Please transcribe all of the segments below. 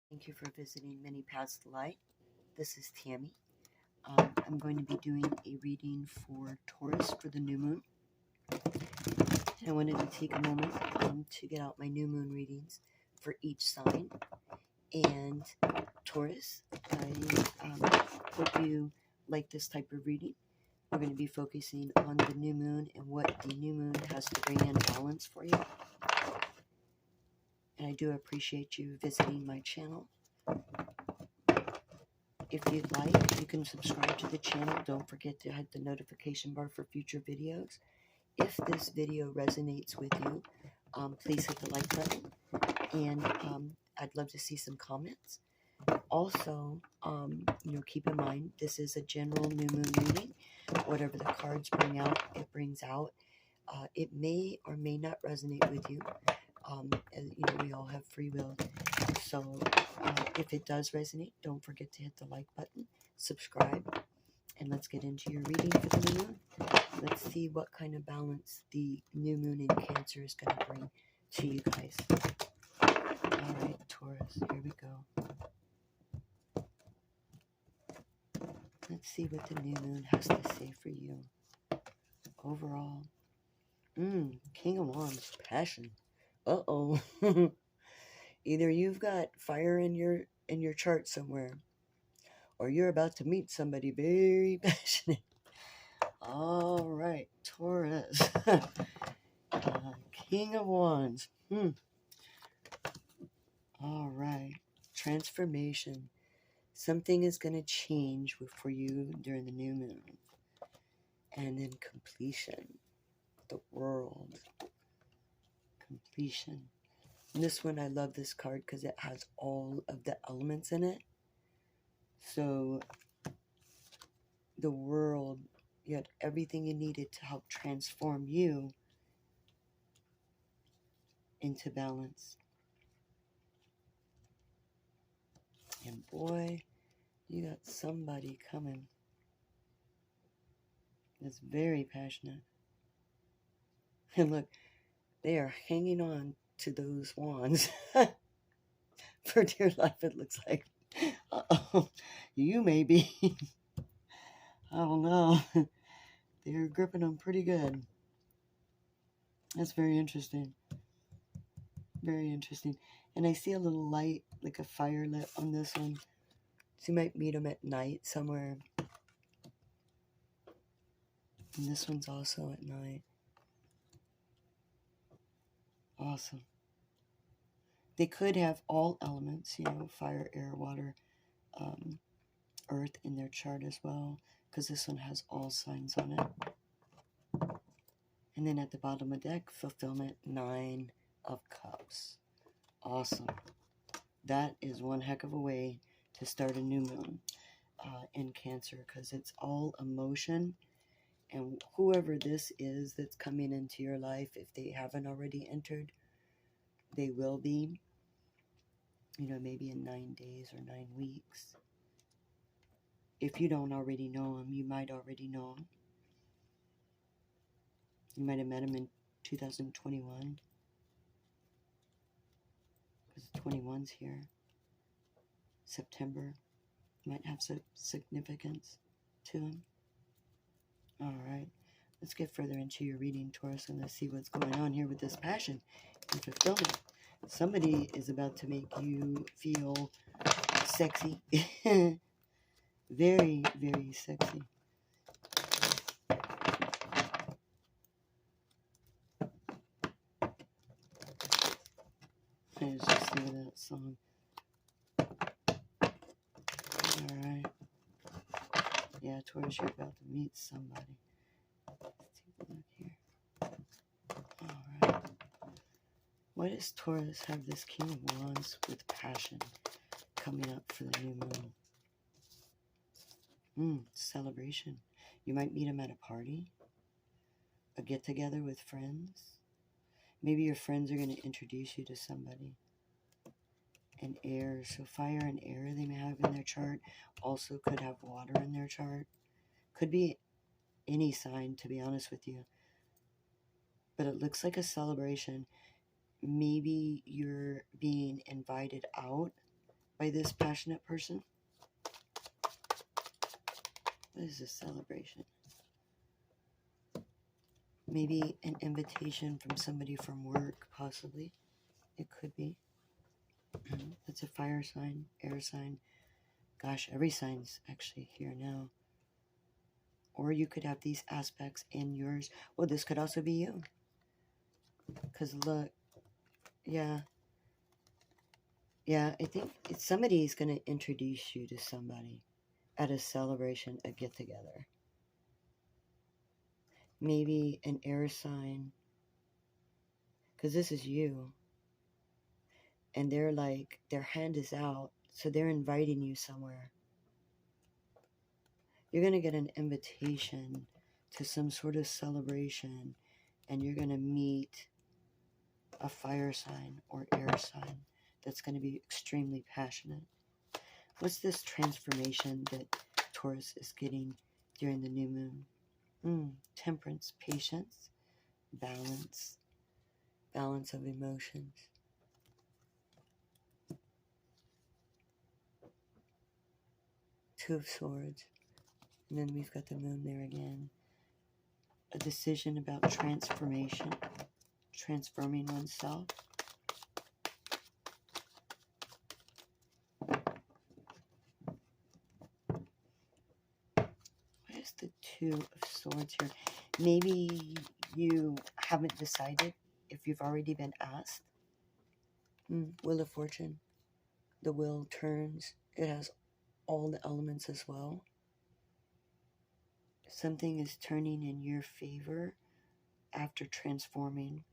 Thank you for visiting Many Paths to Light. This is Tammy. I'm going to be doing a reading for Taurus for the new moon. And I wanted to take a moment to get out my new moon readings for each sign. And Taurus, I hope you like this type of reading. We're going to be focusing on the new moon and what the new moon has to bring in balance for you. And I do appreciate you visiting my channel. If you'd like, you can subscribe to the channel. Don't forget to hit the notification bar for future videos. If this video resonates with you, please hit the like button. And I'd love to see some comments. Also, keep in mind, this is a general new moon reading. Whatever the cards bring out, it brings out. It may or may not resonate with you. We all have free will. So if it does resonate, don't forget to hit the like button, subscribe, and let's get into your reading for the new moon. Let's see what kind of balance the new moon in Cancer is going to bring to you guys. All right, Taurus, here we go. Let's see what the new moon has to say for you. Overall, King of Wands, passion. Uh-oh. Either you've got fire in your chart somewhere, or you're about to meet somebody very passionate. All right, Taurus. King of Wands. All right, transformation. Something is going to change for you during the new moon. And then completion. The world. Completion. And this one, I love this card because it has all of the elements in it. So, the world, you had everything you needed to help transform you into balance. And boy, you got somebody coming that's very passionate. And look, they are hanging on to those wands for dear life, it looks like. Uh-oh, you may be. I don't know. They're gripping them pretty good. That's very interesting. Very interesting. And I see a little light, like a fire lit on this one. So you might meet them at night somewhere. And this one's also at night. Awesome. They could have all elements, fire, air, water, earth in their chart as well, because this one has all signs on it. And then at the bottom of the deck, fulfillment, 9 of Cups. Awesome. That is one heck of a way to start a new moon in Cancer, because it's all emotion. And whoever this is that's coming into your life, if they haven't already entered, they will be, maybe in 9 days or 9 weeks. If you don't already know him, you might already know him. You might have met him in 2021. Because 21's here. September might have some significance to him. All right. Let's get further into your reading, Taurus, and let's see what's going on here with this passion and fulfillment. Somebody is about to make you feel sexy. Very, very sexy. I was just thinking of that song. Alright. Yeah, Taurus, you're about to meet somebody. Let's take a look here. Alright. Why does Taurus have this King of Wands with passion coming up for the new moon? Celebration. You might meet him at a party. A get-together with friends. Maybe your friends are going to introduce you to somebody. And air, so fire and air they may have in their chart. Also could have water in their chart. Could be any sign, to be honest with you. But it looks like a celebration. Maybe you're being invited out by this passionate person. What is this celebration? Maybe an invitation from somebody from work, possibly. It could be. It's a fire sign, air sign. Gosh, every sign's actually here now. Or you could have these aspects in yours. Well, this could also be you. Because look, yeah. Yeah, I think somebody's going to introduce you to somebody at a celebration, a get-together. Maybe an air sign. Because this is you. And they're like, their hand is out. So they're inviting you somewhere. You're going to get an invitation to some sort of celebration. And you're going to meet a fire sign or air sign that's going to be extremely passionate. What's this transformation that Taurus is getting during the new moon? Temperance, patience, balance, balance of emotions. Two of Swords. And then we've got the moon there again. A decision about transformation, transforming oneself. What is the Two of Swords here? Maybe you haven't decided if you've already been asked. Wheel of Fortune. The wheel turns. It has all the elements as well. Something is turning in your favor after transforming.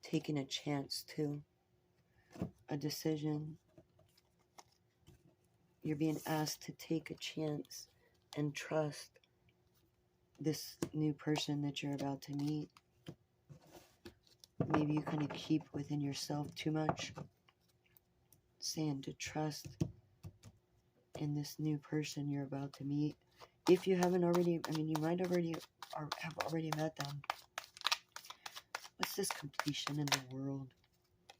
Taking a chance to a decision. You're being asked to take a chance and trust this new person that you're about to meet. Maybe you kind of keep within yourself too much. Saying to trust in this new person you're about to meet. If you haven't already, I mean, you might already have already met them. What's this completion in the world?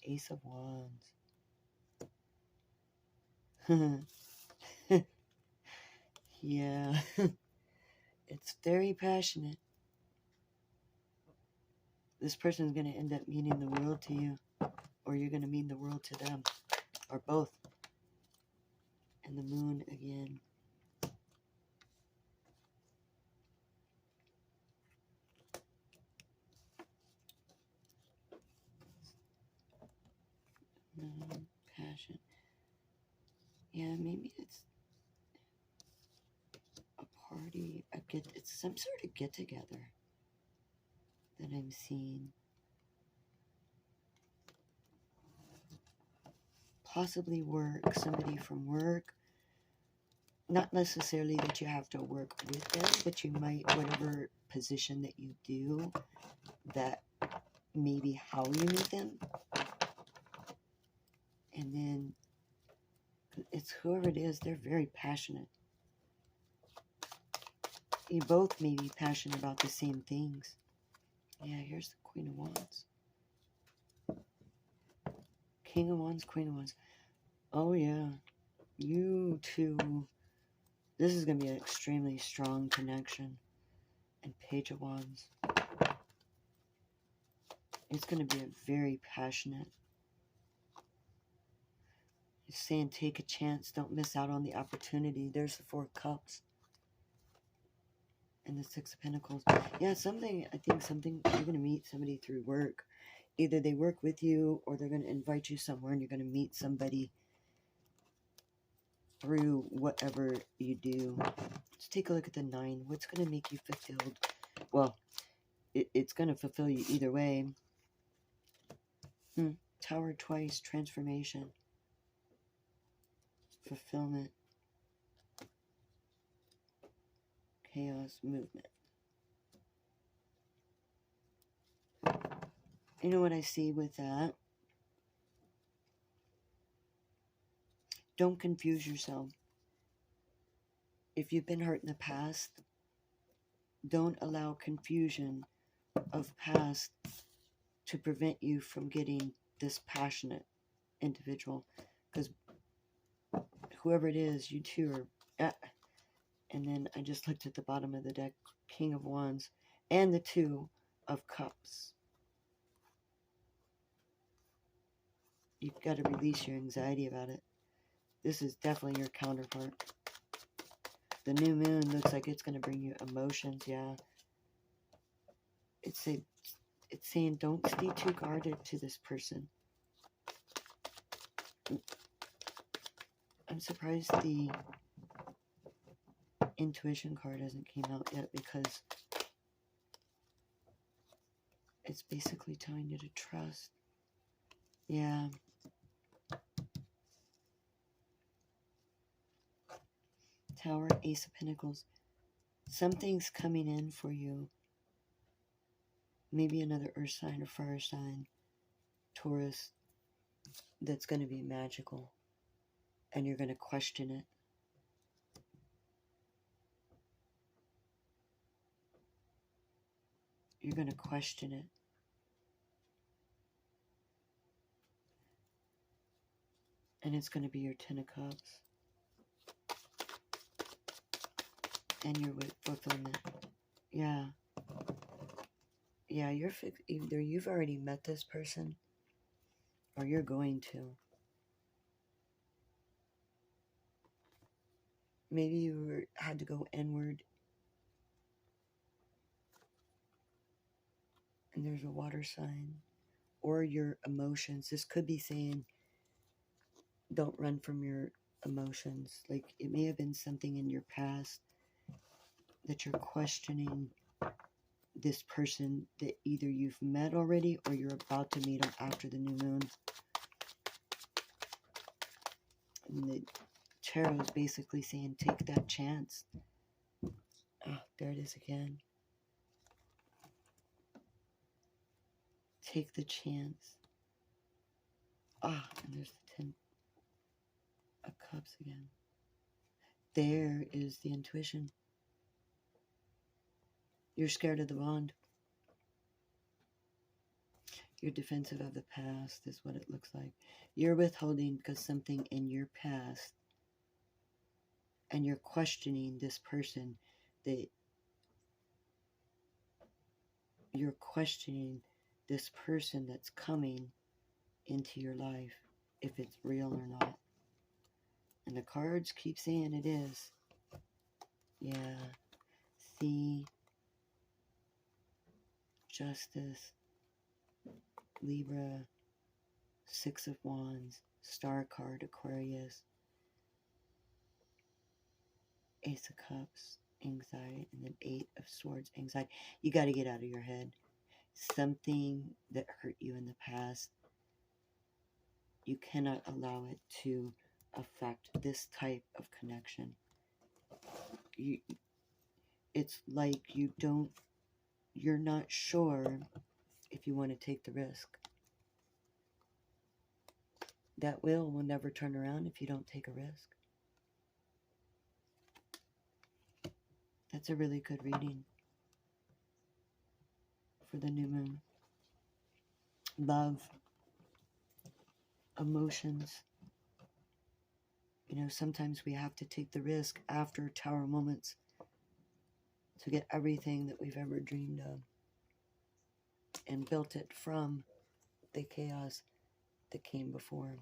Ace of Wands. Yeah. It's very passionate. This person's going to end up meaning the world to you. Or you're going to mean the world to them. Or both. And the moon again. Passion. Yeah, maybe it's a party. It's some sort of get-together that I'm seeing. Possibly work. Somebody from work. Not necessarily that you have to work with them, but you might, whatever position that you do, that maybe how you meet them. And then it's whoever it is, they're very passionate. You both may be passionate about the same things. Yeah, here's the Queen of Wands. King of Wands, Queen of Wands. Oh yeah, you two. This is going to be an extremely strong connection. And Page of Wands. It's going to be a very passionate. It's saying take a chance. Don't miss out on the opportunity. There's the Four of Cups. And the Six of Pentacles. Yeah, I think you're going to meet somebody through work. Either they work with you or they're going to invite you somewhere and you're going to meet somebody through whatever you do. Let's take a look at the 9. What's going to make you fulfilled? Well, it's going to fulfill you either way. Tower twice, transformation, fulfillment, chaos, movement. You know what I see with that? Don't confuse yourself. If you've been hurt in the past, don't allow confusion of past to prevent you from getting this passionate individual. Because whoever it is, you two are... And then I just looked at the bottom of the deck, King of Wands, and the Two of Cups. You've got to release your anxiety about it. This is definitely your counterpart. The new moon looks like it's going to bring you emotions, yeah. It's saying don't stay too guarded to this person. I'm surprised the intuition card hasn't came out yet, because it's basically telling you to trust. Yeah. Tower, Ace of Pentacles. Something's coming in for you. Maybe another earth sign or fire sign, Taurus, that's going to be magical. And you're going to question it. You're going to question it. And it's going to be your Ten of Cups. And your fulfillment. Yeah. Yeah, either you've already met this person, or you're going to. Maybe you had to go inward. And there's a water sign. Or your emotions. This could be saying, don't run from your emotions. Like, it may have been something in your past that you're questioning this person that either you've met already or you're about to meet after the new moon. And the tarot is basically saying, take that chance. Oh, there it is again. Take the chance. Ah, and there's the Ten of Cups again. There is the intuition. You're scared of the bond. You're defensive of the past is what it looks like. You're withholding because something in your past, and you're questioning this person, that you're questioning this person that's coming into your life, if it's real or not. And the cards keep saying it is. Yeah. See, Justice, Libra, Six of Wands, Star card, Aquarius, Ace of Cups, anxiety, and then Eight of Swords, anxiety. You got to get out of your head. Something that hurt you in the past, you cannot allow it to affect this type of connection. It's like you're not sure if you want to take the risk. That wheel will never turn around if you don't take a risk. That's a really good reading for the new moon. Love, emotions. You know, sometimes we have to take the risk after Tower moments to get everything that we've ever dreamed of and built it from the chaos that came before.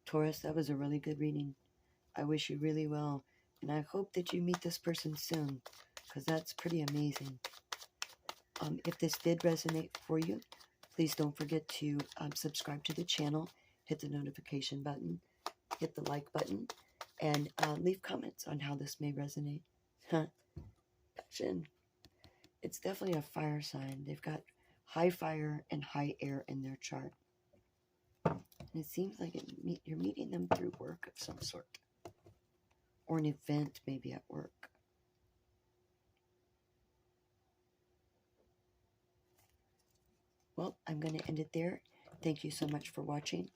Taurus, that was a really good reading. I wish you really well, and I hope that you meet this person soon, because that's pretty amazing. If this did resonate for you, please don't forget to subscribe to the channel, hit the notification button, hit the like button, and leave comments on how this may resonate. Passion. It's definitely a fire sign. They've got high fire and high air in their chart. And it seems like you're meeting them through work of some sort. Or an event maybe at work. Well, I'm going to end it there. Thank you so much for watching.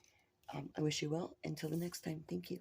I wish you well. Until the next time, thank you.